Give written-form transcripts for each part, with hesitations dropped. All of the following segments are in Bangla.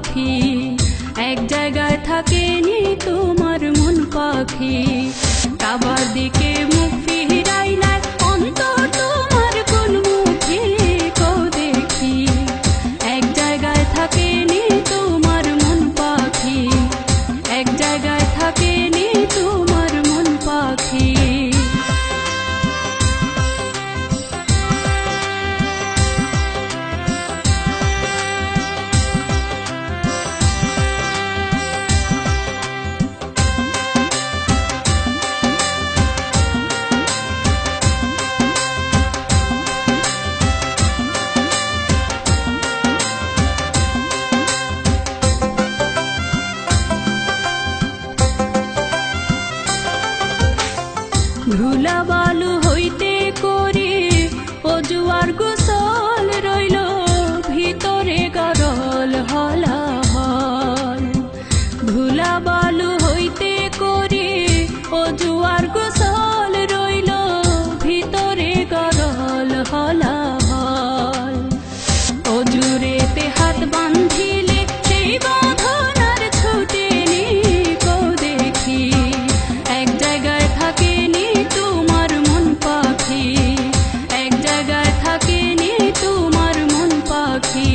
পাখি, এক জায়গায় থাকেনি তোমার মন পাখি। কাবার দিকে মুখ ফিরাই নাই অন্তর তোমার কোন মুখে কও দেখি, এক জায়গায় থাকেনি তোমার মন পাখি, এক জায়গায় থাকেনি তোমার মন পাখি। ধুলা বালু হইতে করে অজু আর গোসল রইল ভিতরে গরল হলাহল। ধুলা বালু হইতে করে অজু আর গোসল রইল ভিতরে গরল হলাহল। অজুরেতে হাত বান্ধিলে সেই বাঁধন আর ছুটেনি কও দেখি, এক জায়গায় থাকেনি তোমার মন পাখি, এক জায়গায় থাকেনি তোমার মন পাখি।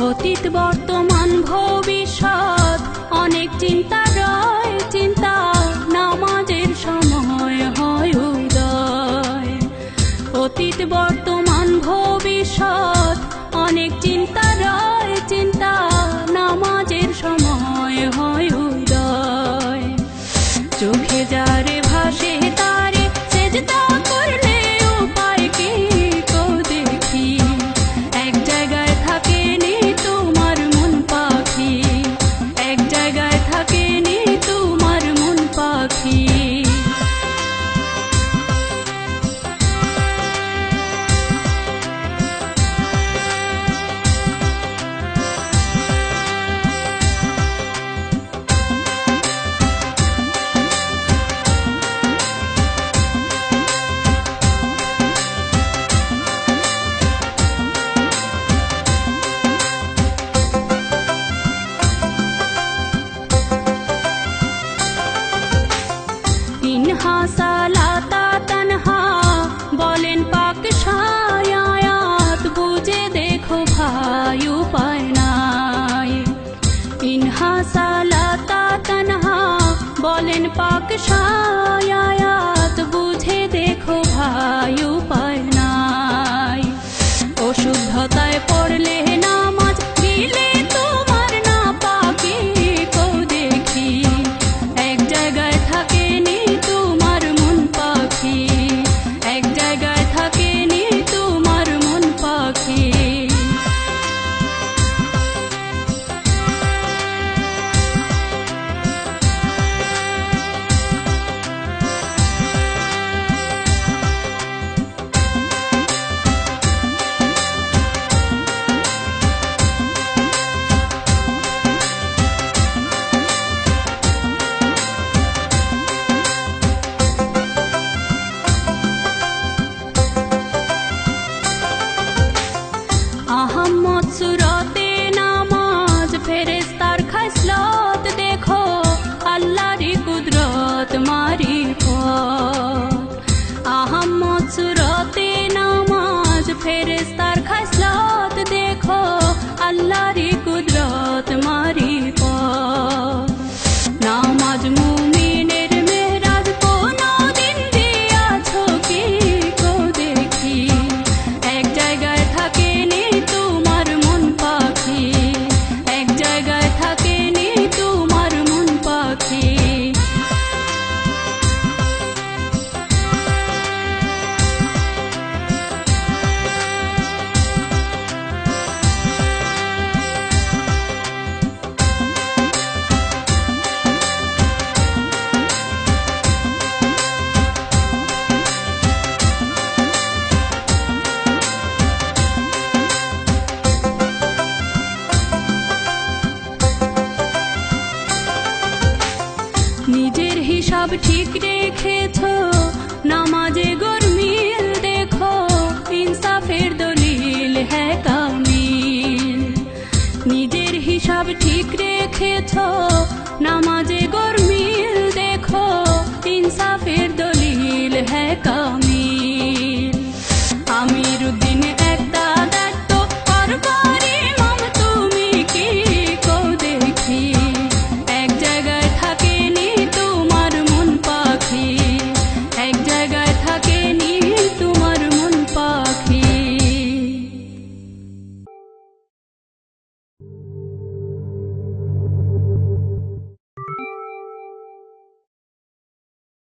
অতীত বর্তমান ভবিষ্যৎ অনেক চিন্তা রয়, চিন্তা নামাজের সময় হয় উদয়। অতীত বর্তমান ভবিষ্যৎ অনেক চিন্তা রয়, চিন্তা নামাজের সময় হয় উদয়। চোখে যারে ভাসে তারে সেজদা করলে উপায় কি কও দেখি, এক জায়গায় থাকেনি তোমার মন পাখি, এক জায়গায় থাকেনি তোমার মন পাখি। ইনহা সালাতা তানহা বলেন পাক শায়াত, বুঝে দেখো ভাই উপায় নাই। ইনহা সালাতা তানহা বলেন পাক শায়াত, বুঝে দেখো ভাই উপায় নাই। অশুদ্ধতায় পড়লে নামাজ গেলে তোমার না পাকি কও দেখি, এক জায়গায় থাকেনি তোমার মন পাখি, এক জায়গায় থাকেনি তোমার মন পাখি। ঠিক রেখেছো, নামাজে গরমিল দেখো, ইনসাফের দলিল হ্যাঁ কামিল। নিজের হিসাব ঠিক রেখেছো, নামাজে